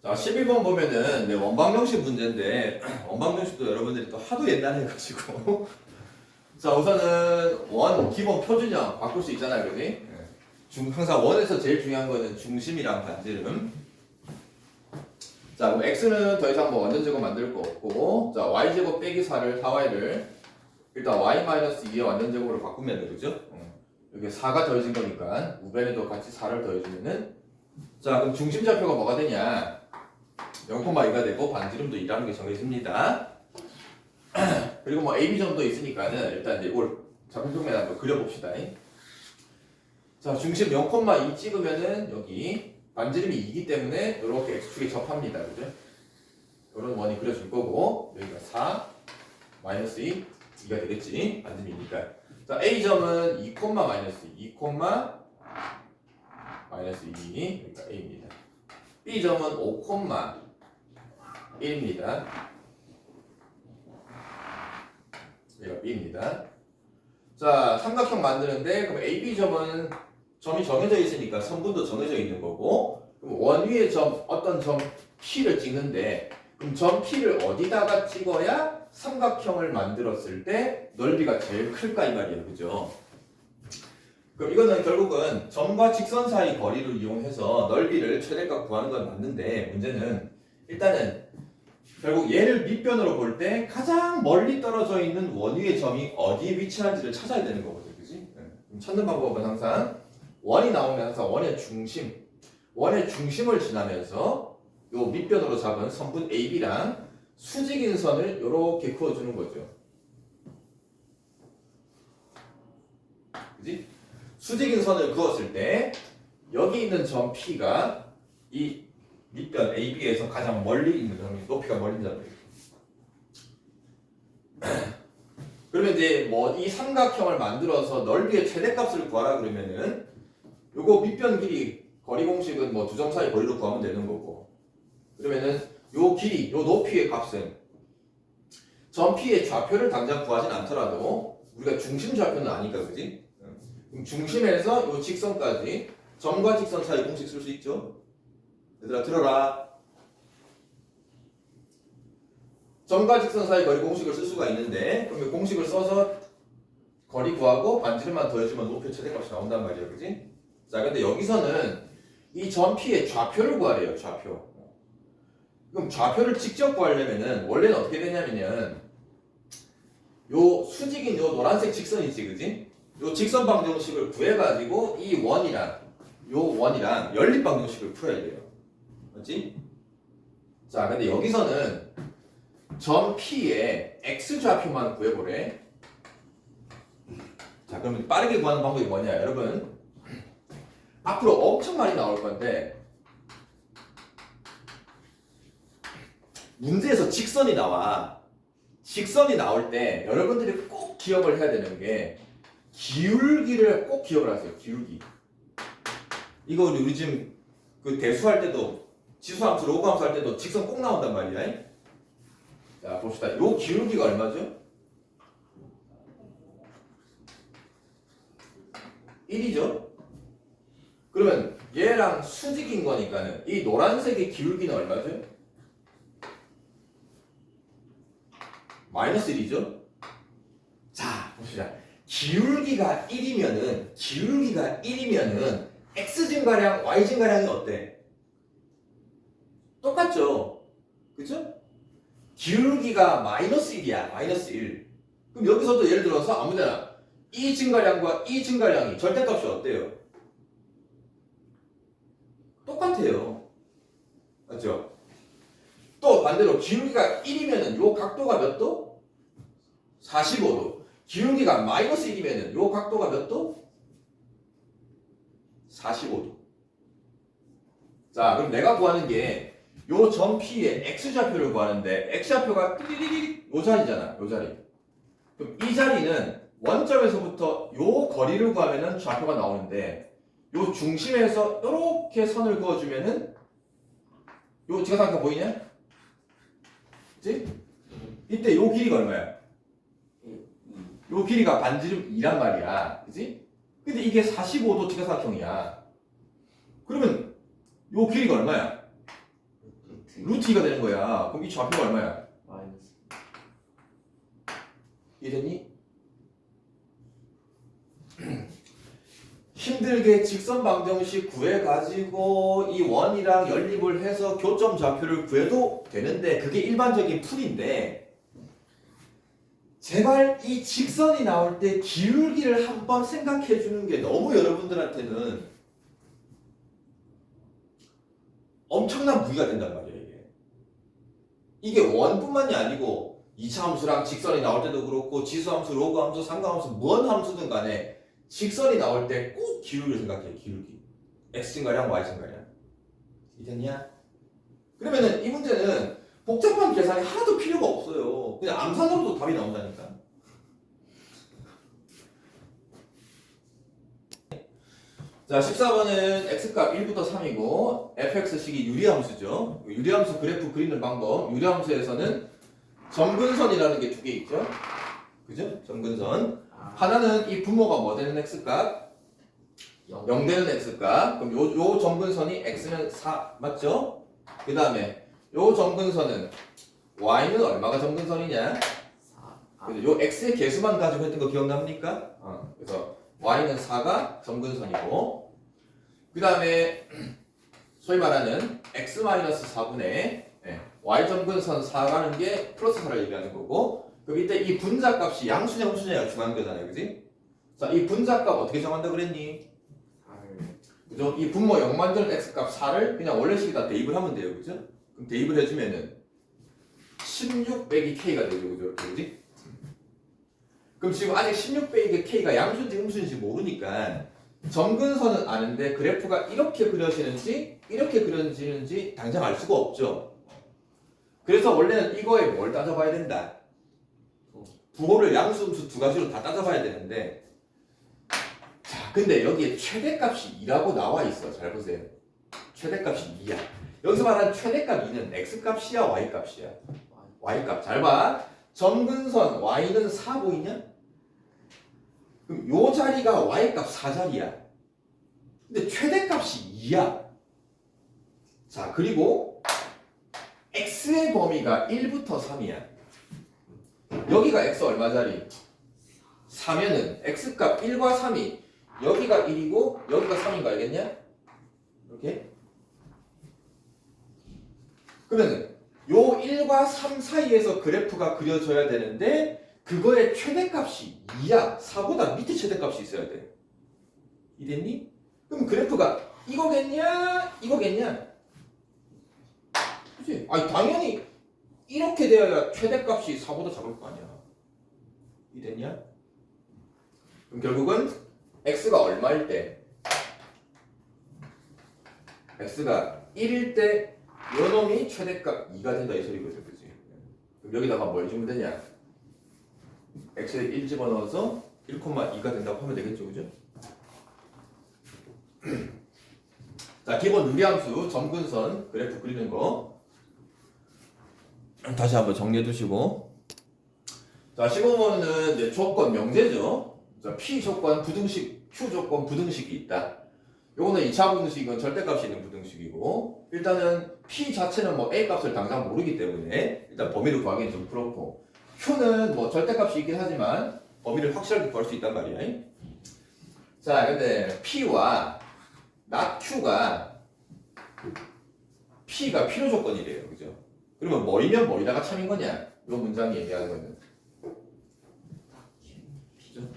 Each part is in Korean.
자, 11번 보면은 원방정식 문제인데 원방정식도 여러분들이 또 하도 옛날에 해가지고 자, 우선은 원 기본 표준형 바꿀 수 있잖아요, 그지? 항상 원에서 제일 중요한 거는 중심이랑 반지름. 자, 그럼 x는 더 이상 뭐 완전제곱 만들 거 없고, 자, y제곱 빼기 4를 4y를 일단 y-2의 완전제곱으로 바꾸면 돼, 그죠? 여기 4가 더해진 거니까 우변에도 같이 4를 더해주면은, 자, 그럼 중심좌표가 뭐가 되냐? 0,2가 되고 반지름도 2라는 게 정해집니다. 그리고 뭐 AB점도 있으니까는 일단 이제 이걸 좌표평면에 한번 그려봅시다. 자, 중심 0,2 찍으면은 여기 반지름이 2이기 때문에 이렇게 x축에 접합니다. 그죠? 이런 원이 그려질 거고, 여기가 4, 마이너스 2, 2가 되겠지. 반지름이니까. 자, A점은 2, 마이너스 2, 2, 마이너스 2, 그러니까 A입니다. B점은 5, 1입니다. 여기가 B입니다. 자, 삼각형 만드는데 그럼 AB점은 점이 정해져 있으니까 선분도 정해져 있는 거고, 그럼 원 위에 점 어떤 점 P를 찍는데 그럼 점 P를 어디다가 찍어야 삼각형을 만들었을 때 넓이가 제일 클까 이 말이에요. 그죠? 그럼 이거는 결국은 점과 직선 사이 거리를 이용해서 넓이를 최대값 구하는 건 맞는데, 문제는 일단은 결국 얘를 밑변으로 볼 때 가장 멀리 떨어져 있는 원 위의 점이 어디에 위치한지를 찾아야 되는 거거든, 그지? 찾는 방법은 항상 원이 나오면 항상 원의 중심을 지나면서 요 밑변으로 잡은 선분 AB랑 수직인 선을 이렇게 그어주는 거죠. 그지? 수직인 선을 그었을 때 여기 있는 점 P가 이 밑변 AB에서 가장 멀리 있는 점이 높이가 멀린 점이에요. 그러면 이제 뭐 이 삼각형을 만들어서 넓이의 최대값을 구하라 그러면은 요거 밑변 길이 거리 공식은 뭐 두 점 사이 거리로 구하면 되는 거고, 그러면은 요 길이 요 높이의 값은 점 P의 좌표를 당장 구하진 않더라도 우리가 중심 좌표는 아니까, 그지? 그럼 중심에서 요 직선까지 점과 직선 사이 공식 쓸 수 있죠? 얘들아 들어라. 점과 직선 사이 거리 공식을 쓸 수가 있는데, 그럼 이 공식을 써서 거리 구하고 반지름만 더해주면 높이 최대값이 나온단 말이야, 그지? 자, 근데 여기서는 이 점 P의 좌표를 구하래요, 좌표. 그럼 좌표를 직접 구하려면은 원래는 어떻게 되냐면은 요 수직인 요 노란색 직선 있지, 그지? 요 직선 방정식을 구해가지고 이 원이랑 요 원이랑 연립 방정식을 풀어야 돼요. 맞지? 자, 근데 여기서는 점 P의 x좌표만 구해보래. 자, 그러면 빠르게 구하는 방법이 뭐냐, 여러분? 앞으로 엄청 많이 나올 건데 문제에서 직선이 나와. 직선이 나올 때 여러분들이 꼭 기억을 해야 되는 게 기울기를 꼭 기억을 하세요. 기울기. 이거 우리 지금 그 대수할 때도 지수함수, 로그함수 할 때도 직선 꼭 나온단 말이야. 자, 봅시다. 요 기울기가 얼마죠? 1이죠? 그러면 얘랑 수직인 거니까는 이 노란색의 기울기는 얼마죠? 마이너스 1이죠? 자, 봅시다. 기울기가 1이면은 x 증가량, y 증가량이 어때? 똑같죠? 그쵸? 기울기가 마이너스 1이야. 마이너스 1. 그럼 여기서도 예를 들어서 아무데나 이 증가량과 이 증가량이 절대값이 어때요? 똑같아요. 맞죠? 또 반대로 기울기가 1이면은 요 각도가 몇 도? 45도. 기울기가 마이너스 1이면은 요 각도가 몇 도? 45도. 자, 그럼 내가 구하는 게 요 점 P의 x좌표를 구하는데 x좌표가 요 자리잖아. 요 자리. 그럼 이 자리는 원점에서부터 요 거리를 구하면은 좌표가 나오는데, 요 중심에서 이렇게 선을 그어주면은 요 직사각형 보이냐? 그치? 이때 요 길이가 얼마야? 요 길이가 반지름 2란 말이야. 그치? 근데 이게 45도 직사각형이야. 그러면 요 길이가 얼마야? 루트 2가 되는 거야. 그럼 이 좌표가 얼마야? 마이너스. 이랬니? 힘들게 직선 방정식 구해가지고 이 원이랑 연립을 해서 교점 좌표를 구해도 되는데 그게 일반적인 풀인데 제발 이 직선이 나올 때 기울기를 한번 생각해 주는 게 너무 여러분들한테는 엄청난 무기가 된단 말이에요. 이게 원뿐만이 아니고 2차 함수랑 직선이 나올 때도 그렇고 지수함수, 로그함수, 상가함수 뭔 함수든 간에 직선이 나올 때 꼭 기울기를 생각해. 기울기. x증가량, y증가량. 이해됐냐? 그러면은 이 문제는 복잡한 계산이 하나도 필요가 없어요. 그냥 암산으로도 답이 나온다니까. 자, 14번은 x값 1부터 3이고 fx식이 유리함수죠. 유리함수 그래프 그리는 방법. 유리함수에서는 점근선이라는 게 두 개 있죠. 그죠? 점근선. 하나는 이 분모가 뭐 되는 x값? 0 되는 x값. 그럼 요 점근선이 x는 4 맞죠? 그 다음에 요 점근선은 y는 얼마가 점근선이냐? 4. 요 x의 개수만 가지고 했던 거 기억납니까? 그래서 y는 4가 점근선이고 그 다음에 소위 말하는 x-4분의 y 점근선 4가는 게 플러스 4를 얘기하는 거고 그럼 이때 이 분자값이 양수냐 함수냐가 중요한 거잖아요. 그지? 자, 이 분자값 어떻게 정한다 그랬니? 4를. 그죠? 이 분모 0 만드는 x값 4를 그냥 원래식에다 대입을 하면 돼요. 그죠? 그럼 대입을 해주면은 16 빼기 k가 되죠. 그죠? 이렇게, 그지? 그럼 지금 아직 16 빼기 k가 양수인지 음수인지 모르니까 점근선은 아는데 그래프가 이렇게 그려지는지 이렇게 그려지는지 당장 알 수가 없죠. 그래서 원래는 이거에 뭘 따져봐야 된다. 부호를 양수, 음수 두 가지로 다 따져봐야 되는데 자, 근데 여기에 최대값이 2라고 나와 있어. 잘 보세요. 최대값이 2야. 여기서 말하는 최대값 2는 x값이야, y값이야? y값. 잘 봐. 점근선 y는 4 보이냐? 그럼 요 자리가 y값 4자리야. 근데 최대값이 2야. 자, 그리고 x의 범위가 1부터 3이야. 여기가 x 얼마짜리? 4면은 x값 1과 3이 여기가 1이고 여기가 3인 거 알겠냐? 이렇게. 그러면 요 1과 3 사이에서 그래프가 그려져야 되는데 그거의 최대값이 2야. 4보다 밑에 최대값이 있어야 돼. 이랬니? 그럼 그래프가 이거겠냐? 이거겠냐? 그치? 아니 당연히 이렇게 되어야 최대값이 4보다 작을 거 아니야. 이랬냐? 그럼 결국은 x가 얼마일 때? x가 1일 때 요놈이 최대값 2가 된다 이 소리거든. 그치? 그럼 여기다가 뭘 주면 되냐? x에 1 집어넣어서 1,2가 된다고 하면 되겠죠. 그죠? 자, 기본 유리함수 점근선 그래프 그리는 거 다시 한번 정리해 두시고 자, 15번은 이제 조건 명제죠. 자, P 조건 부등식, Q 조건 부등식이 있다. 요거는 2차 부등식은 절대값이 있는 부등식이고 일단은 P 자체는 뭐 A 값을 당장 모르기 때문에 일단 범위를 구하기는 좀 그렇고 Q는 뭐 절대값이 있긴 하지만 범위를 확실하게 구할 수 있단 말이야. 자, 근데 P와 not Q가 P가 필요 조건이래요. 그죠? 그러면 뭐이면 뭐이다가 참인 거냐? 이 문장이 얘기하는 거는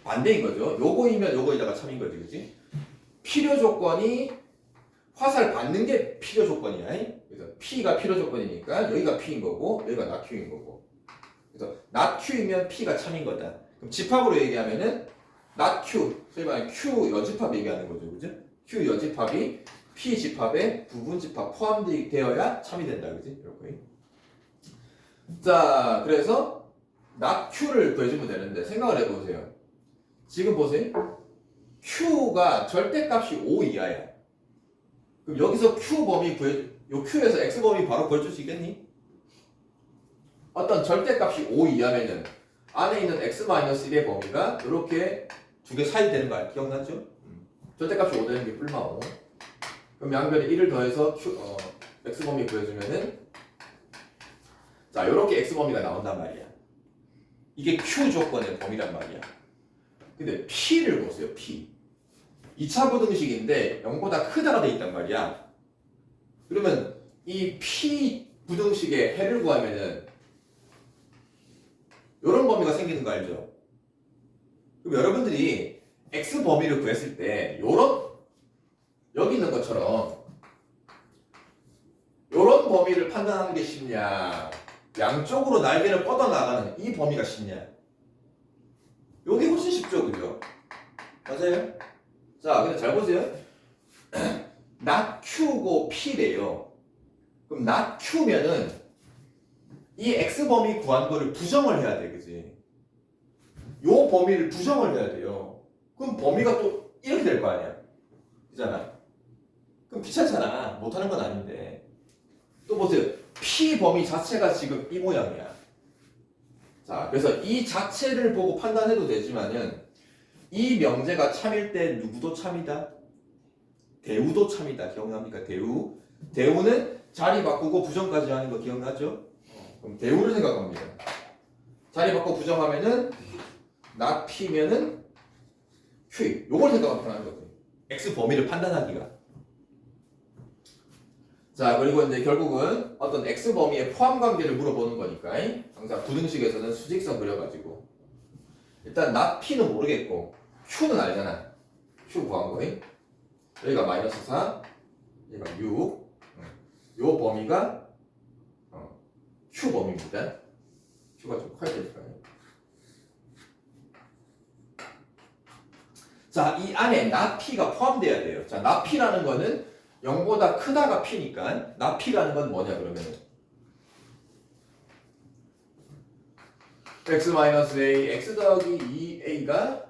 반대인 거죠. 요거이면 요거이다가 참인 거지, 그지? 필요 조건이 화살 받는 게 필요 조건이야. 그래서 P가 필요 조건이니까 여기가 P인 거고 여기가 not Q인 거고. 그래서 not Q이면 P가 참인 거다. 그럼 집합으로 얘기하면은 not Q, 소위 말하는 Q 여집합 얘기하는 거죠, 그죠? Q 여집합이 P 집합에 부분 집합 포함되어야 참이 된다, 그지? 이렇게. 자, 그래서 not Q를 구해주면 되는데 생각을 해보세요. 지금 보세요. Q가 절대값이 5 이하야. 그럼 여기서 Q 범위 요 Q에서 X 범위 바로 구해줄 수 있겠니? 어떤 절대값이 5 이하면은 안에 있는 X-1의 범위가 이렇게 두 개 사이 되는 거 기억나죠? 절대값이 5 되는 게 뿔마 5. 그럼 양변에 1을 더해서 X 범위 구해주면은 자, 요렇게 x 범위가 나온단 말이야. 이게 q 조건의 범위란 말이야. 근데 p를 보세요. p. 2차 부등식인데 0보다 크다가 돼 있단 말이야. 그러면 이 p 부등식의 해를 구하면은 요런 범위가 생기는 거 알죠? 그럼 여러분들이 x 범위를 구했을 때 요런 여기 있는 것처럼 요런 범위를 판단하는 게 쉽냐, 양쪽으로 날개를 뻗어나가는 이 범위가 쉽냐? 요게 훨씬 쉽죠, 그죠? 맞아요? 자, 근데 잘 보세요. not q고 p래요. 그럼 not q면은 이 x 범위 구한 거를 부정을 해야 돼, 그지? 요 범위를 부정을 해야 돼요. 그럼 범위가 또 이렇게 될 거 아니야? 그잖아. 그럼 귀찮잖아. 못하는 건 아닌데. 또 보세요. p 범위 자체가 지금 이 모양이야. 자, 그래서 이 자체를 보고 판단해도 되지만은 이 명제가 참일 때 누구도 참이다? 대우도 참이다. 기억납니까? 대우. 대우는 자리 바꾸고 부정까지 하는 거 기억나죠? 그럼 대우를 생각합니다. 자리 바꾸고 부정하면은 not p면은 q. 요걸 생각하는 거지. x 범위를 판단하기가. 자, 그리고 이제 결국은 어떤 x 범위의 포함 관계를 물어보는 거니까 항상 부등식에서는 수직선 그려가지고 일단 not p는 모르겠고 q는 알잖아. q 구한 거에 여기가 마이너스 4, 여기가 6. 요 범위가 q 범위입니다. q가 좀 커야 되니까요. 자, 이 안에 not p가 포함돼야 돼요. 자, not p라는 거는 0보다 크다가 p니까 not p라는 건 뭐냐 그러면 x-a, x 더하기 2a가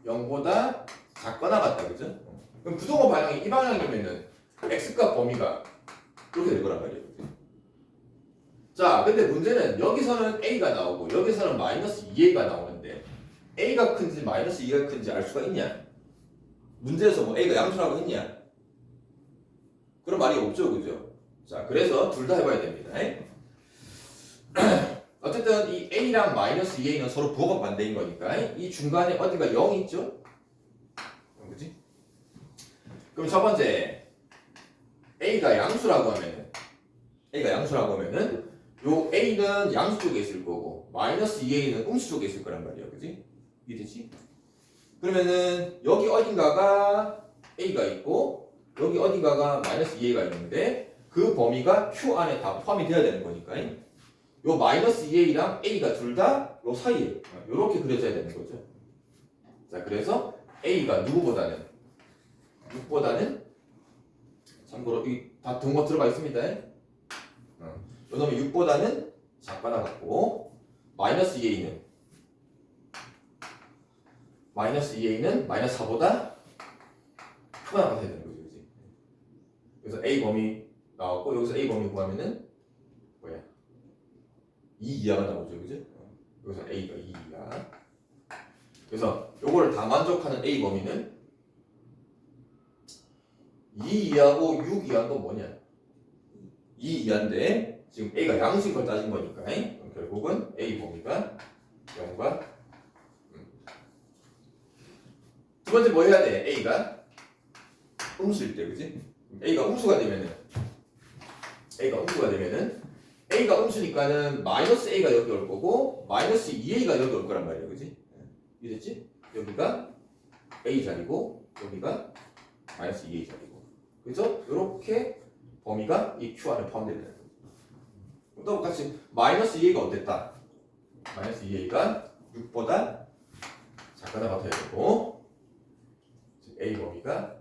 0보다 작거나 같다, 그죠? 그럼 부동호 방향이 이 방향이면은 x값 범위가 이렇게 될 거란 말이에요. 그죠? 자, 근데 문제는 여기서는 a가 나오고 여기서는 마이너스 2a가 나오는데 a가 큰지 마이너스 2가 큰지 알 수가 있냐? 문제에서 뭐 a가 양수라고 했냐? 그런 말이 없죠, 그죠? 자, 그래서 둘 다 해봐야 됩니다. 어쨌든 이 a랑 마이너스 2a는 서로 부호가 반대인 거니까 이 중간에 어디가 0이 있죠? 그지? 그럼 첫 번째 a가 양수라고 하면은 요 a는 양수 쪽에 있을 거고 마이너스 2a는 음수 쪽에 있을 거란 말이야, 그지? 이해되지? 그러면은 여기 어딘가가 a가 있고 여기 어딘가가 마이너스 2a가 있는데 그 범위가 q 안에 다 포함이 돼야 되는 거니까 요 마이너스 2a랑 a가 둘 다 요 사이에 요렇게 그려져야 되는 거죠. 자, 그래서 a가 누구보다는 6보다는 참고로 다 등호 들어가 있습니다. 요놈이 6보다는 작거나 같고 마이너스 2a는 마이너스 4보다 크거나 같아야 되는 거죠, 그지? 그래서 a 범위 나왔고 여기서 a 범위 구하면은 뭐야? 2 이하가 나오죠, 그죠? 여기서 a가 2 이하. 그래서 요거를 다 만족하는 a 범위는 2 이하고 6 이하는 또 뭐냐? 2 이하인데 지금 a가 양수인 걸 따진 거니까 그럼 결국은 a 범위가 0과 두 번째 뭐 해야 돼? a가 음수일 때, 그지? a가 음수가 되면은 a가 음수니까는 마이너스 a가 여기 올 거고 마이너스 2a가 여기 올 거란 말이야, 그지? 이랬지? 여기가 a 자리고 여기가 마이너스 2a 자리고 그래서 이렇게 범위가 이 q 안에 포함되는 거예요. 또 같이 마이너스 2a가 어땠다? 마이너스 2a가 6보다 작거나 같아야 되고 a 범위가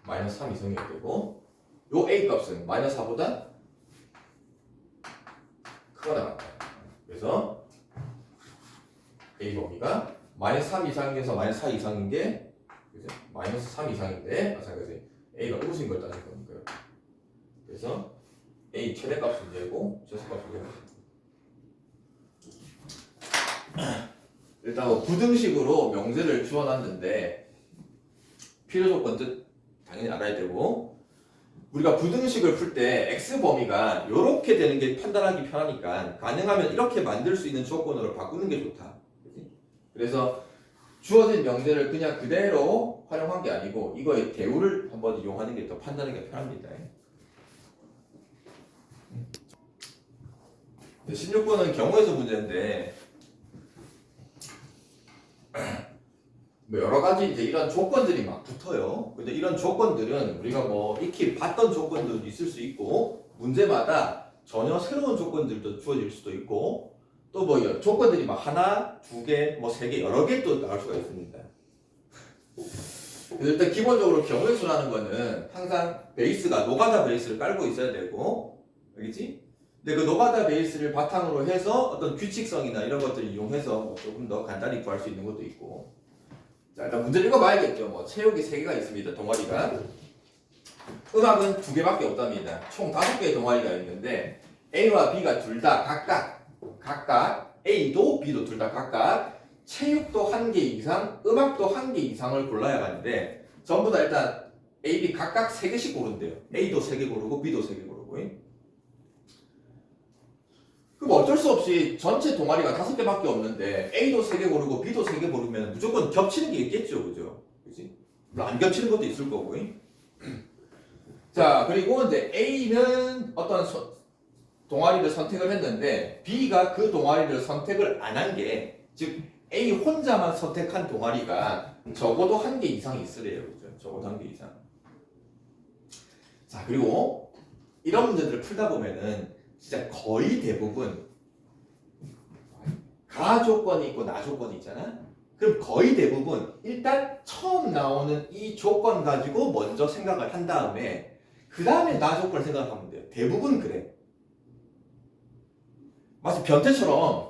마이너스 3 이상이어야 되고 요 a 값은 마이너스 4보다 크거나 같다. 그래서 a 범위가 마이너스 3 이상에서 마이너스 4 이상인 게 그죠? 마이너스 3 이상인데 마찬가지 a가 음수인 걸 따질 거니까요. 그래서 a 최대값은 되고 최소값은 되고 일단 뭐 부등식으로 명제를 주어놨는데 필요 조건 뜻 당연히 알아야 되고 우리가 부등식을 풀 때 x 범위가 이렇게 되는 게 판단하기 편하니까 가능하면 이렇게 만들 수 있는 조건으로 바꾸는 게 좋다. 그치? 그래서 주어진 명제를 그냥 그대로 활용한 게 아니고 이거의 대우를 한번 이용하는 게 더 판단하기가 편합니다. 16번은 경우에서 문제인데 뭐 여러 가지 이제 이런 조건들이 막 붙어요. 근데 이런 조건들은 우리가 뭐 익히 봤던 조건들도 있을 수 있고 문제마다 전혀 새로운 조건들도 주어질 수도 있고 또 뭐 조건들이 막 하나, 두 개, 뭐 세 개 여러 개 또 나올 수가 있습니다. 그래서 일단 기본적으로 경우의 수라는 거는 항상 베이스가 노가다 베이스를 깔고 있어야 되고 알겠지? 근데 그 노가다 베이스를 바탕으로 해서 어떤 규칙성이나 이런 것들을 이용해서 뭐 조금 더 간단히 구할 수 있는 것도 있고 자 일단 문제를 읽어봐야겠죠. 뭐 체육이 3개가 있습니다. 동아리가 음악은 2개밖에 없답니다. 총 5개의 동아리가 있는데 A와 B가 둘 다 각각 A도 B도 둘 다 각각 체육도 1개 이상 음악도 1개 이상을 골라야 하는데 전부 다 일단 A, B 각각 3개씩 고른대요. A도 3개 고르고 B도 3개 고르고 그럼 어쩔 수 없이 전체 동아리가 5개밖에 없는데 A도 3개 고르고 B도 3개 고르면 무조건 겹치는 게 있겠죠. 그죠? 그치? 물론 안 겹치는 것도 있을 거고. 자, 그리고 이제 A는 어떤 동아리를 선택을 했는데 B가 그 동아리를 선택을 안 한 게, 즉 A 혼자만 선택한 동아리가 적어도 1개 이상 있으래요. 그죠? 적어도 1개 이상. 자, 그리고 이런 문제들을 풀다 보면은 진짜 거의 대부분 가 조건이 있고 나 조건이 있잖아. 그럼 거의 대부분 일단 처음 나오는 이 조건 가지고 먼저 생각을 한 다음에 그 다음에 나 조건을 생각하면 돼요. 대부분 그래. 마치 변태처럼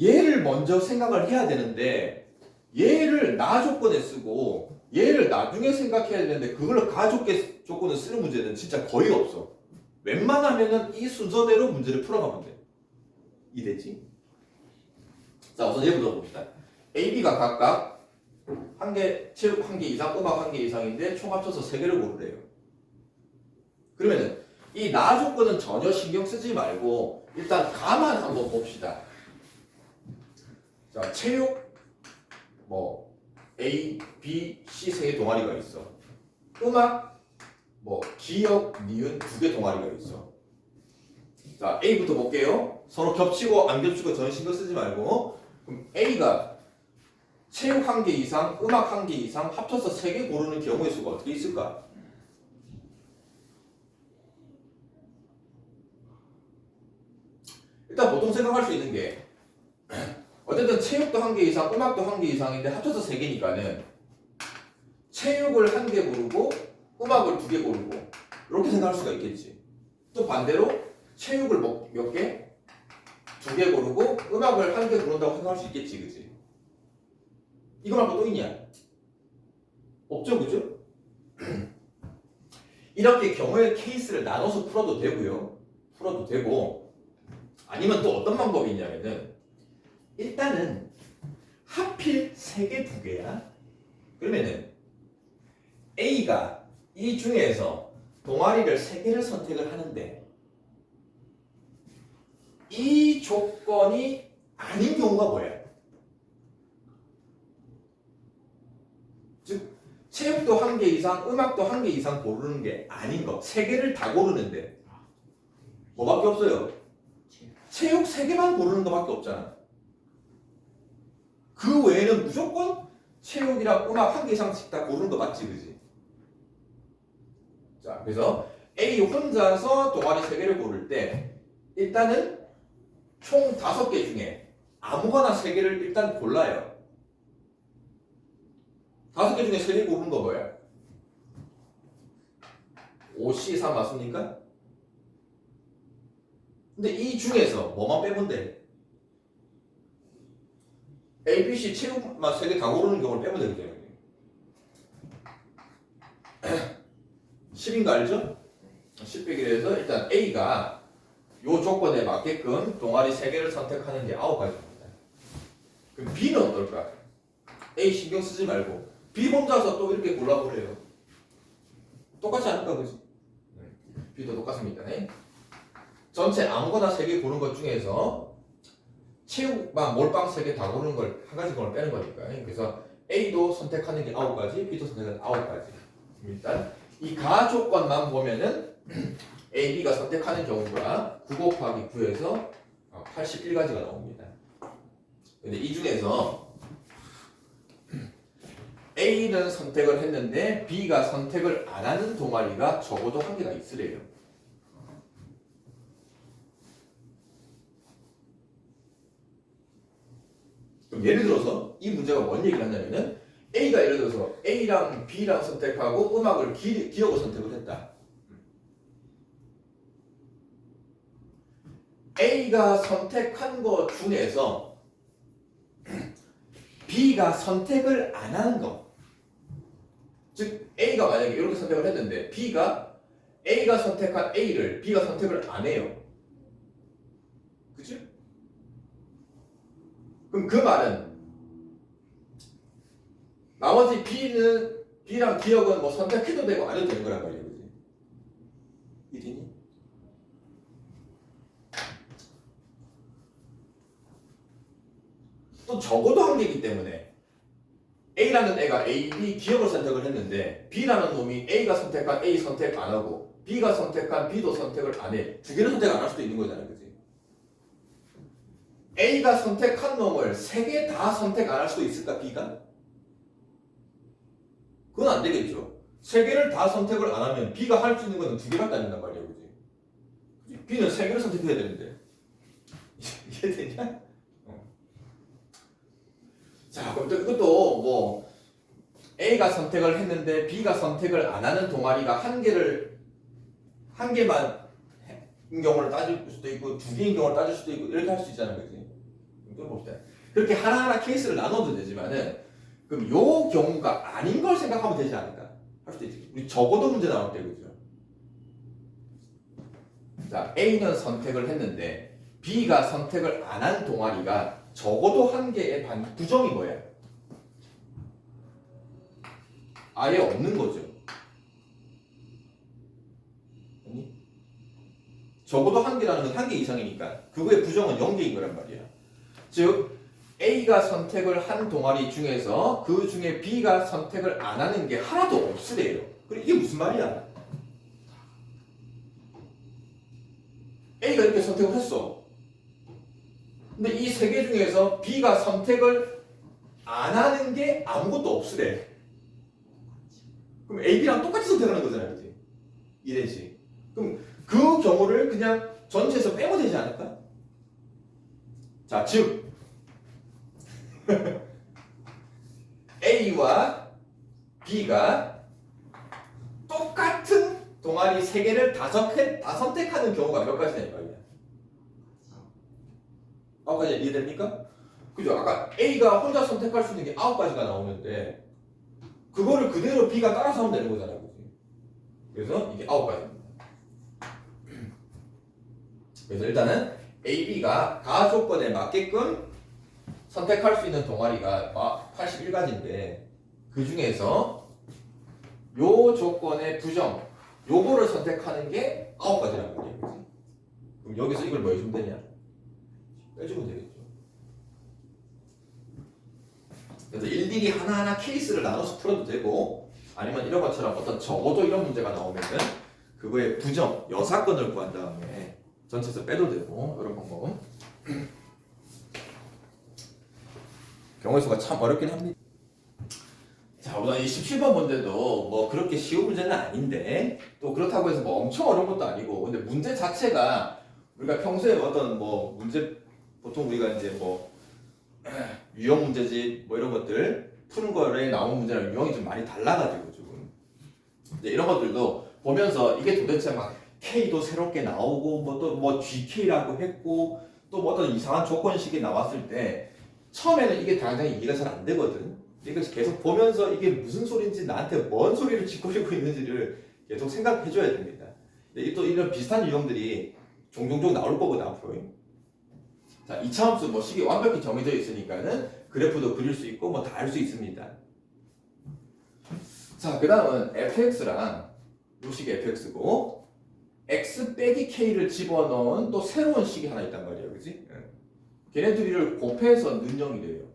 얘를 먼저 생각을 해야 되는데 얘를 나 조건에 쓰고 얘를 나중에 생각해야 되는데 그걸로 가 조건을 쓰는 문제는 진짜 거의 없어. 웬만하면은 이 순서대로 문제를 풀어가면 돼. 이해됐지? 자, 우선 예부터 봅시다. A, B가 각각 체육 1개 이상, 음악 1개 이상인데 총 합쳐서 3개를 고르래요. 그러면은 이 나 조건은 전혀 신경 쓰지 말고 일단 가만 한번 봅시다. 자, 체육 뭐 A, B, C 3개 동아리가 있어. 음악 뭐 기억, 니은 2개 동아리가 있어. 자, A부터 볼게요. 서로 겹치고 안 겹치고 전혀 신경 쓰지 말고. 그럼 A가 체육 1개 이상, 음악 1개 이상 합쳐서 3개 고르는 경우의 수가 어떻게 있을까? 일단 보통 생각할 수 있는 게 어쨌든 체육도 1개 이상, 음악도 1개 이상인데 합쳐서 3개니까는 체육을 1개 고르고 음악을 2개 고르고 이렇게 생각할 수가 있겠지. 또 반대로 체육을 몇 개? 2개 고르고 음악을 1개 고른다고 생각할 수 있겠지. 그치? 이거 말고 또 있냐? 없죠. 그죠? 이렇게 경우의 케이스를 나눠서 풀어도 되고요. 풀어도 되고 아니면 또 어떤 방법이 있냐면은 일단은 하필 3개 2개야? 그러면은 A가 이 중에서 동아리를 3개를 선택을 하는데 이 조건이 아닌 경우가 뭐야? 즉 체육도 1개 이상, 음악도 1개 이상 고르는 게 아닌 거. 3개를 다 고르는데 뭐밖에 없어요? 체육 3개만 고르는 거밖에 없잖아. 그 외에는 무조건 체육이랑 음악 1개 이상씩 다 고르는 거 맞지? 그지? 자, 그래서 A 혼자서 동아리 3개를 고를 때 일단은 총 5개 중에 아무거나 3개를 일단 골라요. 5개 중에 3개 고르는 거 뭐야? 5C3 맞습니까? 근데 이 중에서 뭐만 빼면 돼? A, B, C 체육만 3개 다 고르는 경우를 빼면 되거든요. 10인 거 알죠? 10 빼기 해서 일단 A가 요 조건에 맞게끔 동아리 3개를 선택하는 게 9가지입니다. 그럼 B는 어떨까? A 신경 쓰지 말고 B 혼자서 또 이렇게 골라보래요. 똑같지 않을까 그지? B도 똑같습니다. 네? 전체 아무거나 3개 고른 것 중에서 체육방, 몰빵 3개 다 고르는 걸 한 가지 걸 빼는 거니까. 그래서 A도 선택하는 게 9가지, B도 선택하는 게 9가지. 일단 이 가 조건만 보면은 A, B가 선택하는 경우가 9 곱하기 9에서 81가지가 나옵니다. 근데 이 중에서 A는 선택을 했는데 B가 선택을 안 하는 동아리가 적어도 한 개가 있으래요. 그럼 예를 들어서 이 문제가 뭔 얘기를 하냐면은 A가 예를 들어서 A랑 B랑 선택하고 음악을 기억을 선택을 했다. A가 선택한 것 중에서 B가 선택을 안 하는 거. 즉 A가 만약에 이렇게 선택을 했는데 A가 선택한 A를 B가 선택을 안 해요. 그치? 그럼 그 말은 나머지 B랑 기억은 뭐 선택해도 되고 안 해도 되는 거란 말이에요. 그치? 이해되니? 또 적어도 한 개이기 때문에 A라는 애가 A, B 기억을 선택을 했는데 B라는 놈이 A가 선택한 A 선택 안 하고 B가 선택한 B도 선택을 안 해. 두 개를 선택 안 할 수도 있는 거잖아요. 그치? A가 선택한 놈을 3개 다 선택 안 할 수도 있을까? B가? 그건 안 되겠죠. 3개를 다 선택을 안 하면 B가 할 수 있는 거는 2개밖에 안 된단 말이에요. 그치? B는 3개를 선택해야 되는데 이해되냐? 자, 그럼 또 이것도 뭐 A가 선택을 했는데 B가 선택을 안 하는 동아리가 한 개만 인 경우를 따질 수도 있고 2개인 경우를 따질 수도 있고 이렇게 할 수 있잖아요. 그지? 또 봅시다. 그렇게 하나하나 케이스를 나눠도 되지만은 그럼 요 경우가 아닌 걸 생각하면 되지 않을까? 할 수도 있지. 우리 적어도 문제 나올 때 그죠? 자, A는 선택을 했는데 B가 선택을 안 한 동아리가 적어도 한 개의 부정이 뭐야? 아예 없는 거죠. 아니? 적어도 한 개라는 건 한 개 이상이니까 그거의 부정은 0개인 거란 말이야. 즉 A가 선택을 한 동아리 중에서 그 중에 B가 선택을 안 하는 게 하나도 없으래요. 그럼 이게 무슨 말이야? A가 이렇게 선택을 했어. 근데 이 3개 중에서 B가 선택을 안 하는 게 아무것도 없으래. 그럼 A, B랑 똑같이 선택하는 거잖아요. 그치? 이래지. 그럼 그 경우를 그냥 전체에서 빼면 되지 않을까? 자, 즉 A와 B가 똑같은 동아리 3개를 다 선택하는 경우가 몇 가지냐 이 말이야. 9가지 이해됩니까? 그죠? 아까 A가 혼자 선택할 수 있는 게 9가지가 나오는데 그거를 그대로 B가 따라서 하면 되는 거잖아요. 그치? 그래서 이게 9가지입니다. 그래서 일단은 A, B가 가 조건에 맞게끔 선택할 수 있는 동아리가 81가지인데 그 중에서 요 조건의 부정 요거를 선택하는 게 9가지란 말이에요. 그치? 그럼 여기서 이걸 뭐 해주면 되냐? 빼주면 되겠죠. 그래서 일일이 하나하나 케이스를 나눠서 풀어도 되고 아니면 이런 것처럼 어떤 적어도 이런 문제가 나오면은 그거의 부정, 여사건을 구한 다음에 전체에서 빼도 되고 이런 방법은 경우의 수가 참 어렵긴 합니다. 자, 우선 이 17번 문제도 뭐 그렇게 쉬운 문제는 아닌데 또 그렇다고 해서 뭐 엄청 어려운 것도 아니고 근데 문제 자체가 우리가 평소에 어떤 뭐 문제 보통 우리가 이제 뭐 유형 문제집 뭐 이런 것들 푸는 거에 나온 문제랑 유형이 좀 많이 달라가지고 조금 이제 이런 것들도 보면서 이게 도대체 막 K도 새롭게 나오고 뭐 또 뭐 GK라고 했고 또 뭐 어떤 이상한 조건식이 나왔을 때 처음에는 이게 당장히 이해가 잘 안 되거든. 그래서 계속 보면서 이게 무슨 소리인지 나한테 뭔 소리를 짓거리고 있는지를 계속 생각해 줘야 됩니다. 또 이런 비슷한 유형들이 종종 나올 거거든 앞으로. 자, 이차함수 뭐 식이 완벽히 정해져 있으니까는 그래프도 그릴 수 있고 뭐 다 할 수 있습니다. 자, 그 다음은 fx랑 요 식이 fx고 x 빼기 k를 집어넣은 또 새로운 식이 하나 있단 말이에요. 그지? 걔네 둘이를 곱해서 는 0이 돼요.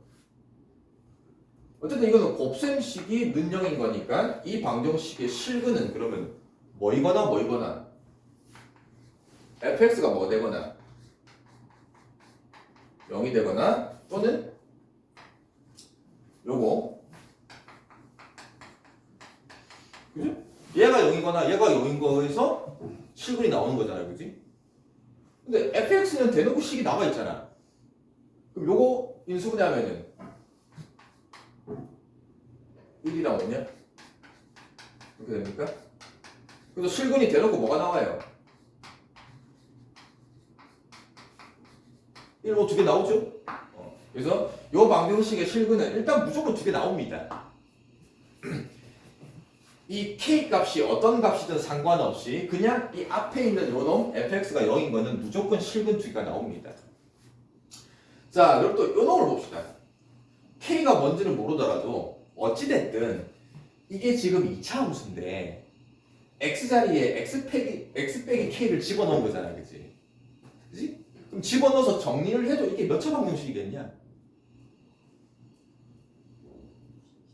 어쨌든 이거는 곱셈식이 는 0인 거니까 이 방정식의 실근은 그러면 뭐이거나 fx가 뭐 되거나 0이 되거나 또는 요거 그죠? 얘가 0이거나 얘가 0인 거에서 실근이 나오는 거잖아요. 그지? 근데 fx는 대놓고 식이 나와 있잖아. 그럼 요거 인수분해하면은 1이 나오냐? 이렇게 됩니까? 그래서 실근이 대놓고 뭐가 나와요? 1, 뭐 두 개 나오죠? 그래서 요 방정식의 실근은 일단 무조건 두 개 나옵니다. 이 k 값이 어떤 값이든 상관없이 그냥 이 앞에 있는 요 놈 fx가 0인 거는 무조건 실근 두 개가 나옵니다. 자, 그럼 또 요 놈을 봅시다. k가 뭔지는 모르더라도 어찌됐든 이게 지금 2차 함수인데 x 자리에 x 빼기 k를 집어넣은 거잖아. 그치? 그치? 그럼 집어넣어서 정리를 해도 이게 몇 차 방정식이겠냐?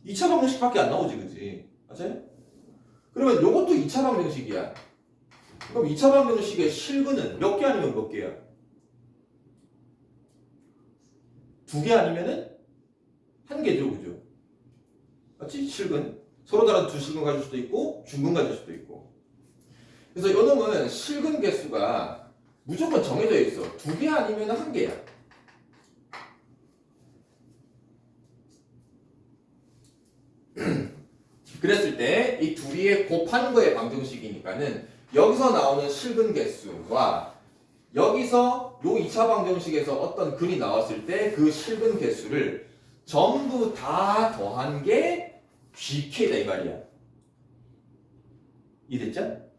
2차 방정식밖에 안 나오지. 그치? 맞아요? 그러면 요것도 2차 방정식이야. 그럼 2차 방정식의 실근은 몇 개 아니면 몇 개야? 두 개 아니면은 한 개죠. 그죠? 맞지? 실근. 서로 다른 두 실근 가질 수도 있고 중근 가질 수도 있고. 그래서 요 놈은 실근 개수가 무조건 정해져 있어. 두 개 아니면 한 개야. 그랬을 때 이 둘이의 곱한 거의 방정식이니까는 여기서 나오는 실근 개수와 여기서 요 2차 방정식에서 어떤 글이 나왔을 때 그 실근 개수를 전부 다 더한 게 GK다 이 말이야. 이해됐죠?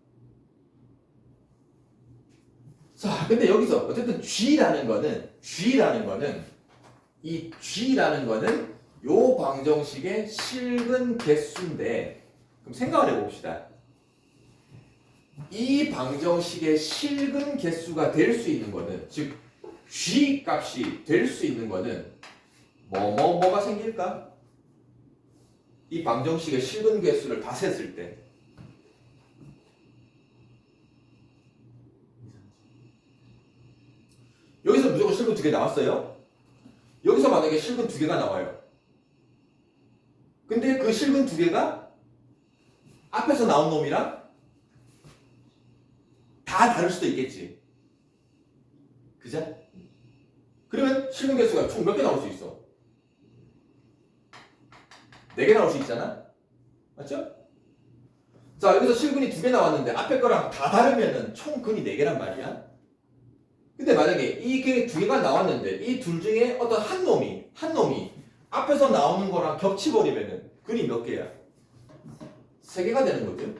자, 근데 여기서 어쨌든 G라는 거는 이 G라는 거는 요 방정식의 실근 개수인데 그럼 생각을 해봅시다. 이 방정식의 실근 개수가 될 수 있는 거는 즉 G 값이 될 수 있는 거는 뭐가 생길까? 이 방정식의 실근 개수를 다 셌을 때 여기서 무조건 실근 두 개 나왔어요. 여기서 만약에 실근 두 개가 나와요. 근데 그 실근 두 개가 앞에서 나온 놈이랑 다 다를 수도 있겠지. 그죠? 그러면 실근 개수가 총 몇 개 나올 수 있어? 4개 나올 수 있잖아? 맞죠? 자, 여기서 실근이 2개 나왔는데 앞에 거랑 다 다르면은 총 근이 4개란 말이야. 근데 만약에 이게 2개가 나왔는데 이 둘 중에 어떤 한 놈이 앞에서 나오는 거랑 겹쳐버리면은 근이 몇 개야? 3개가 되는 거죠.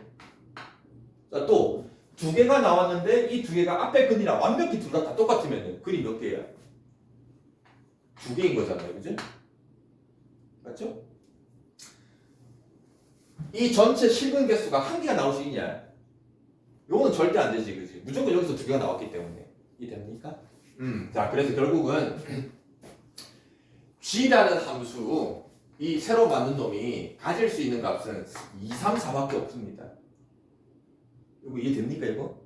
자, 또 2개가 나왔는데 이 2개가 앞에 근이랑 완벽히 둘 다 똑같으면은 근이 몇 개야? 2개인 거잖아요. 그죠? 맞죠? 이 전체 실근 개수가 한 개가 나올 수 있냐? 요거는 절대 안 되지. 그지? 무조건 여기서 2개가 나왔기 때문에. 이해됩니까? 자, 그래서 결국은 G라는 함수 이 새로 만든 놈이 가질 수 있는 값은 2, 3, 4밖에 없습니다. 이거 이해됩니까 이거?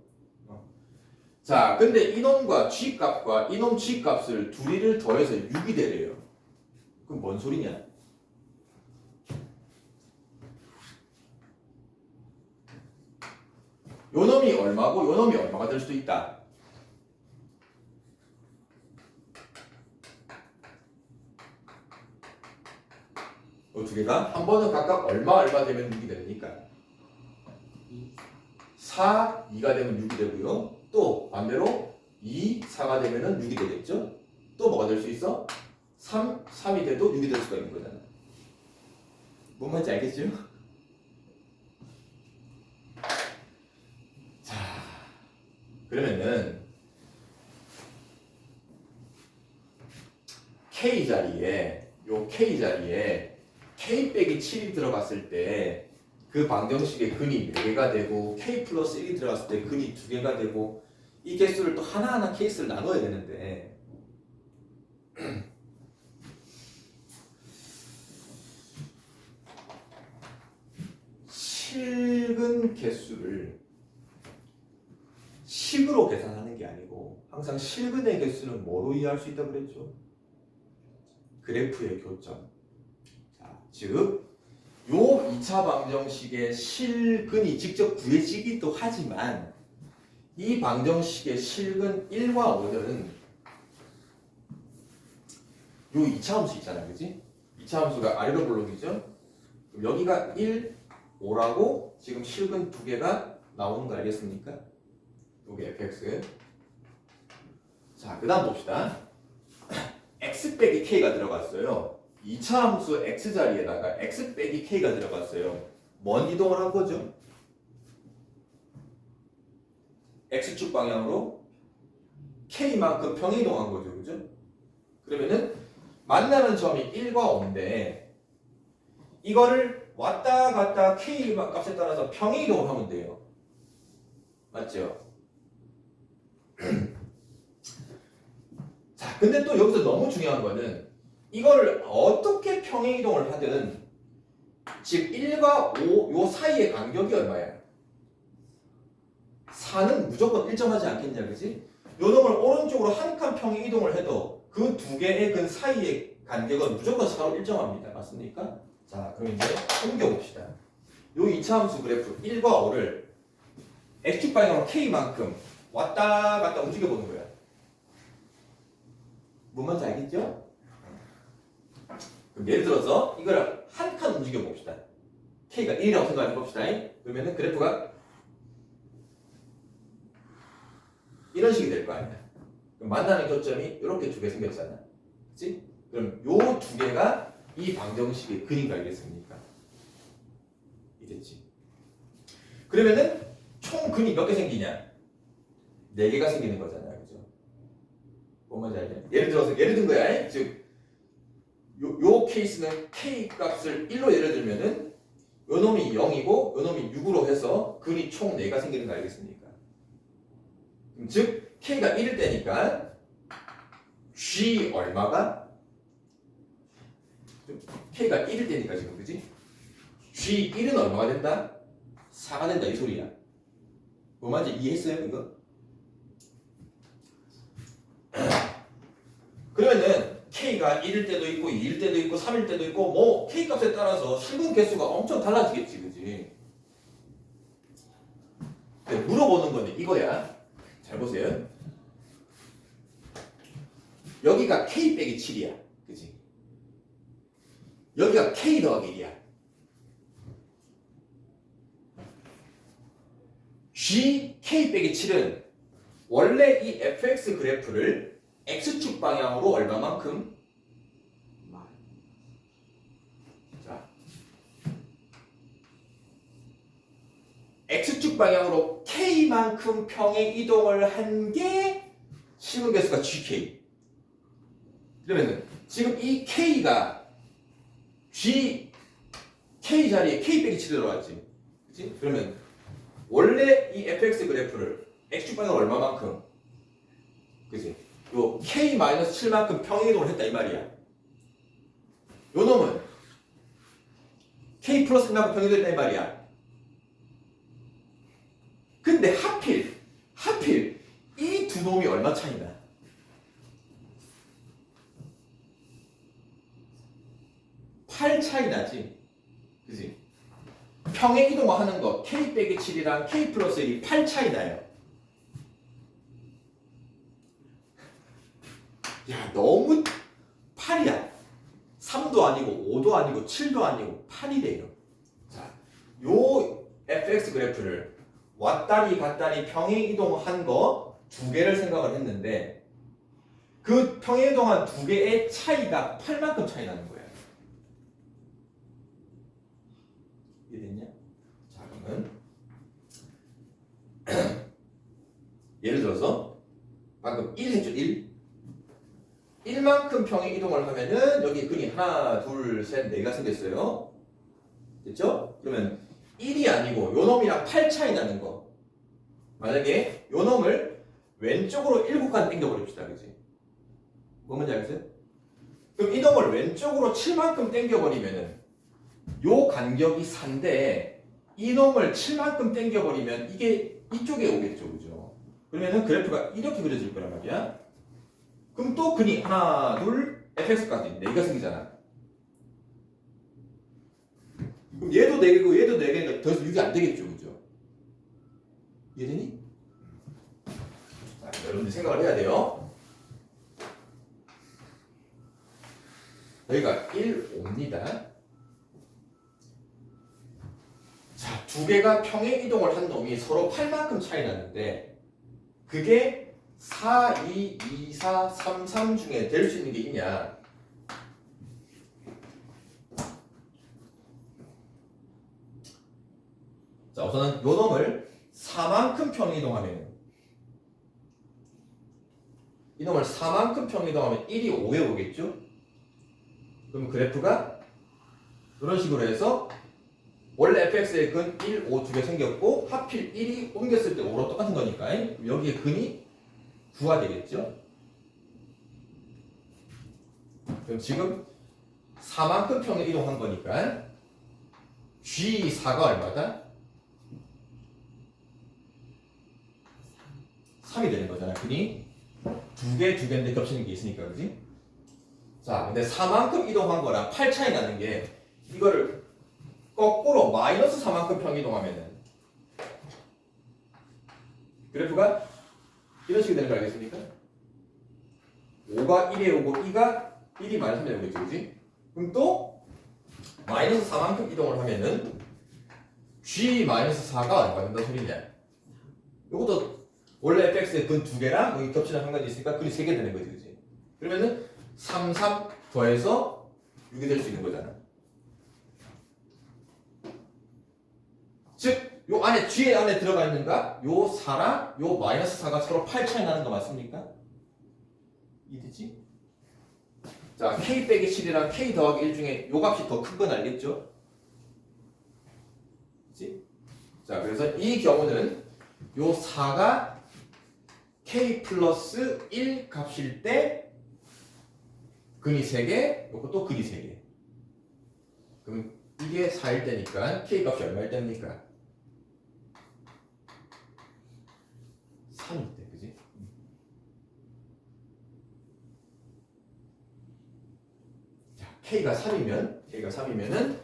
자, 근데 이놈과 G값과 이놈 G값을 둘이를 더해서 6이 되래요. 그럼 뭔 소리냐? 요 놈이 얼마고 요 놈이 얼마가 될 수도 있다. 이 두 개가 한 번은 각각 얼마 되면 6이 됩니까? 4, 2가 되면 6이 되고요. 또 반대로 2, 4가 되면 6이 되겠죠? 또 뭐가 될 수 있어? 3이 돼도 6이 될 수가 있는 거잖아. 뭔 말인지 알겠죠? 자, 그러면은 K 자리에 K 빼기 7이 들어갔을 때 그 방정식에 근이 4개가 되고 k 플러스 1이 들어갔을 때 근이 2개가 되고 이 개수를 또 하나하나 케이스를 나눠야 되는데 실근 개수를 식으로 계산하는 게 아니고 항상 실근의 개수는 뭐로 이해할 수 있다고 그랬죠? 그래프의 교점. 자, 즉, 요 2차 방정식의 실근이 직접 구해지기도 하지만 이 방정식의 실근 1과 5는 요 2차 함수 있잖아요. 그지? 2차 함수가 아래로 볼록이죠? 그럼 여기가 1, 5라고 지금 실근 2개가 나오는 거 알겠습니까? 요게 fx. 자, 그 다음 봅시다. x 빼기 k가 들어갔어요. 2차 함수 x 자리에다가 x 빼기 k가 들어갔어요. 뭔 이동을 한 거죠? x축 방향으로 k만큼 평이동한 거죠. 그죠? 그러면은 만나는 점이 1과 5인데 이거를 왔다 갔다 k 값에 따라서 평이동을 하면 돼요. 맞죠? 자, 근데 또 여기서 너무 중요한 거는 이걸 어떻게 평행 이동을 하든 즉 1과 5 요 사이의 간격이 얼마야? 4는 무조건 일정하지 않겠냐, 그지? 요 놈을 오른쪽으로 한 칸 평행 이동을 해도 그 두 개의 근 사이의 간격은 무조건 4로 일정합니다. 맞습니까? 자, 그럼 이제 옮겨봅시다. 요 2차 함수 그래프 1과 5를 x축 방향으로 k만큼 왔다 갔다 움직여 보는 거야. 뭔 말인지 알겠죠? 그럼 예를 들어서 이걸 한 칸 움직여 봅시다. k가 1이라고 생각해 봅시다. 그러면은 그래프가 이런 식이 될 거 아니야. 그럼 만나는 교점이 이렇게 두 개 생겼잖아. 그치? 그럼 요 두 개가 이 방정식의 근인 거 알겠습니까? 이랬지. 그러면은 총 근이 몇 개 생기냐? 4개가 생기는 거잖아요. 그죠? 뭔 말인지 알죠? 예를 들어서, 예를 든 거야. 즉, 요 케이스는 k 값을 1로 예를 들면은 요 놈이 0이고 요 놈이 6으로 해서 근이 총 4가 생기는 거 알겠습니까? 즉 k가 1일 때니까 g 얼마가? k가 1일 때니까 지금 그지? g 1은 얼마가 된다? 4가 된다 이 소리야. 뭐 말인지 이해했어요 이거? 그러면은 k가 1일 때도 있고 2일 때도 있고 3일 때도 있고 뭐 k 값에 따라서 실근 개수가 엄청 달라지겠지 그지? 물어보는 건데 이거야. 잘 보세요. 여기가 k 빼기 7이야. 그지? 여기가 k 더하기 1이야. g k 빼기 7은 원래 이 fx 그래프를 x축 방향으로 얼마만큼? 자, x축 방향으로 k만큼 평행 이동을 한 게 실근 개수가 gk. 그러면은 지금 이 k가 g k 자리에 k 빼기 7이 들어갔지. 그치? 그러면 원래 이 fx 그래프를 x축 방향으로 얼마만큼? 그치? 요 k-7만큼 평행 이동을 했다 이 말이야. 요 놈은 k 플러스 1만큼 평행 이동했다 이 말이야. 근데 하필 이 두 놈이 얼마 차이나? 8 차이 나지. 그지? 평행 이동하는 거 k 빼기 7이랑 k 플러스 1이 8 차이 나요. 야, 너무 8이야. 3도 아니고 5도 아니고 7도 아니고 8이래요. 자, 요 fx 그래프를 왔다리 갔다리 평행 이동한 거 두 개를 생각을 했는데 그 평행 이동한 두 개의 차이가 8만큼 차이 나는 거야. 이해됐냐? 자, 그러면 예를 들어서 방금 1 했죠? 1만큼 평행 이동을 하면은 여기 근이 하나, 둘, 셋, 4가 생겼어요. 됐죠? 그러면 1이 아니고 요 놈이랑 8 차이 나는 거. 만약에 요 놈을 왼쪽으로 7칸 당겨버립시다. 그지? 뭐 뭔지 알겠어요? 그럼 이 놈을 왼쪽으로 7만큼 당겨버리면은 요 간격이 4인데 이 놈을 7만큼 당겨버리면 이게 이쪽에 오겠죠. 그죠? 그러면은 그래프가 이렇게 그려질 거란 말이야. 그럼 또 근이 하나, 둘, fx까지 4개가 생기잖아. 그럼 얘도 4개고 얘도 4개니까 더 이상 6이 안 되겠죠. 그죠? 이해되니? 자, 여러분들 생각을 해야 돼요. 여기가 1, 5입니다. 자, 두 개가 평행 이동을 한 놈이 서로 8만큼 차이 나는데 그게 4, 2, 2, 4, 3, 3 중에 될 수 있는 게 있냐? 자, 우선은 요 놈을 4만큼 평행 이동하면 이 놈을 4만큼 평행 이동하면 1이 5에 오겠죠? 그럼 그래프가 이런 식으로 해서 원래 fx의 근 1, 5 두 개 생겼고 하필 1이 옮겼을 때 5로 똑같은 거니까 여기에 근이 9가 되겠죠? 그럼 지금 4만큼 평행 이동한 거니까 G4가 얼마다? 3이 되는 거잖아. 근이 두 개인데 겹치는 게 있으니까, 그지? 자, 근데 4만큼 이동한 거랑 8 차이 나는 게 이거를 거꾸로 마이너스 4만큼 평 이동하면은 그래프가 이런 식이 되는 거 알겠습니까? 5가 1에 오고 2가 1이 마이너스 3에 오겠지, 그지? 그럼 또 마이너스 4만큼 이동을 하면은 G 마이너스 4가 얼마 된다 소리냐? 이것도 원래 fx의 근 두 개랑 여기 겹치는 한 가지 있으니까 근이 3개 되는 거지, 그지? 그러면은 3, 3 더해서 6이 될 수 있는 거잖아. 즉, 요 안에 G 안에 들어가 있는가? 요 4랑 요 마이너스 4가 서로 8 차이 나는 거 맞습니까? 이해되지? 자, K 빼기 7이랑 K 더하기 1 중에 요 값이 더 큰 건 알겠죠? 그치? 자, 그래서 이 경우는 요 4가 K 플러스 1 값일 때 근이 3개, 요것도 근이 3개. 그럼 이게 4일 때니까 K 값이 얼마일 때입니까? 3일 때, 그지? 자, K가 3이면은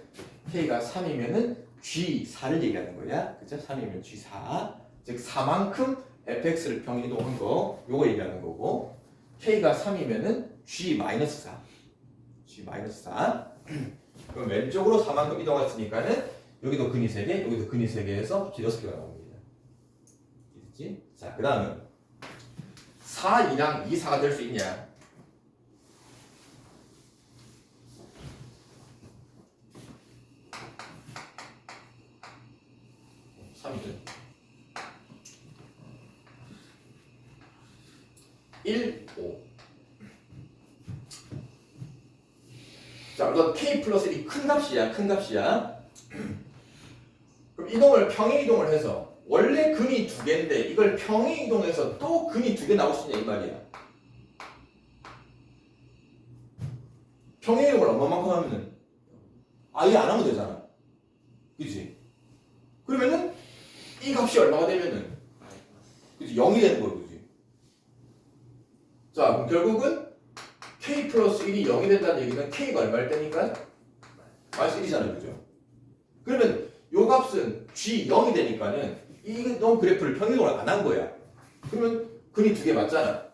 G4를 얘기하는 거야. 그죠? 3이면 G4. 즉 4만큼 fx를 평행 이동한 거, 요거 얘기하는 거고, K가 3이면은 G-4. G-4. 그럼 왼쪽으로 4만큼 이동했으니까는 여기도 근이 3개, 여기도 근이 3개에서 합치 6개가 나옵니다. 이해됐지? 자, 그 다음은 4, 2랑 2, 4가 될 수 있냐? (3이든) 1, 5. 자, 우선 K 플러스 1이 큰 값이야. 그럼 이동을 평행 이동을 해서 원래 근이 2개인데 이걸 평행 이동해서 또 근이 2개 나올 수 있냐 이 말이야. 평행 이동을 얼마만큼 하면은 아예 안 하면 되잖아. 그치? 그러면은 이 값이 얼마가 되면은 그치? 0이 되는 거야. 그치? 자, 그럼 결국은 K 플러스 1이 0이 된다는 얘기는 K가 얼마일 때니까? 마이너스 1이잖아요. 그죠? 그러면 요 값은 G 0이 되니까는 이놈 그래프를 평행이동을 안 한 거야. 그러면 근이 2개 맞잖아.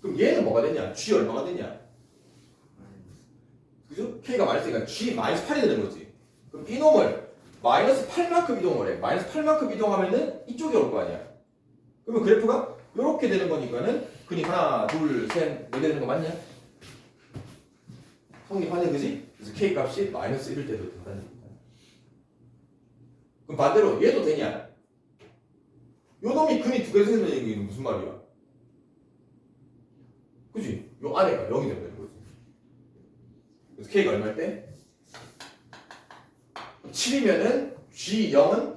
그럼 얘는 뭐가 되냐? G 얼마가 되냐? 그죠? K가 마이너스니까 G 마이너스 8이 되는 거지. 그럼 이놈을 마이너스 8만큼 이동을 해. 마이너스 8만큼 이동하면은 이쪽에 올 거 아니야. 그러면 그래프가 이렇게 되는 거니까는 근이 하나, 둘, 셋, 4개 되는 거 맞냐? 성립하네, 그지? 그래서 K 값이 마이너스 1일 때도 된다는 얘기다. 그럼 반대로 얘도 되냐? 요 놈이 근이 2개 생긴다는 얘기는 무슨 말이야? 그지? 요 안에가 0이 된다는 거지. 그래서 K가 얼마일 때? 7이면은 G0은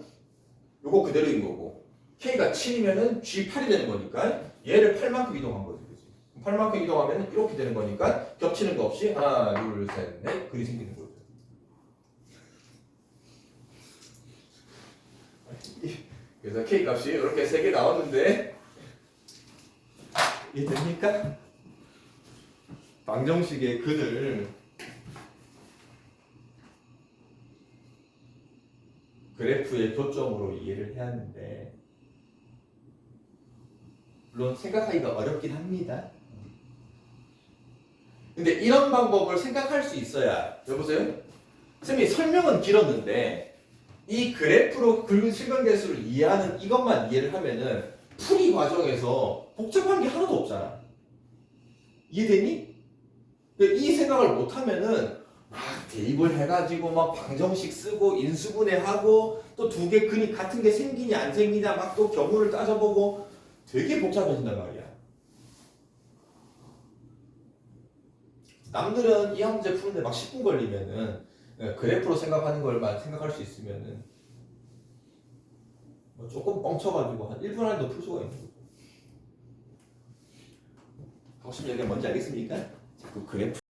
요거 그대로인 거고 K가 7이면은 G8이 되는 거니까 얘를 8만큼 이동한 거지. 그치? 8만큼 이동하면 이렇게 되는 거니까 겹치는 거 없이 하나, 둘, 셋, 넷 글이 생기는 거죠. 그래서 K 값이 이렇게 3개 나왔는데 이해됩니까? 방정식의 근을 그래프의 교점으로 이해를 해야 하는데 물론 생각하기가 어렵긴 합니다. 근데 이런 방법을 생각할 수 있어야 여보세요? 쌤이 설명은 길었는데 이 그래프로 굵은 실근계수를 이해하는 이것만 이해를 하면은 풀이 과정에서 복잡한 게 하나도 없잖아. 이해되니? 근데 이 생각을 못하면은 막 대입을 해가지고 막 방정식 쓰고 인수분해하고 또 두 개 근이 같은 게 생기냐 안 생기냐 막 또 경우를 따져보고 되게 복잡해진단 말이야. 남들은 이 한 문제 푸는데 막 10분 걸리면은 그래프로 생각하는 걸만 생각할 수 있으면은 뭐 조금 뻥쳐가지고 한 1분 안에도 풀 수가 있는 거고. 하고 싶은 얘기가 뭔지 알겠습니까? 자꾸 그래프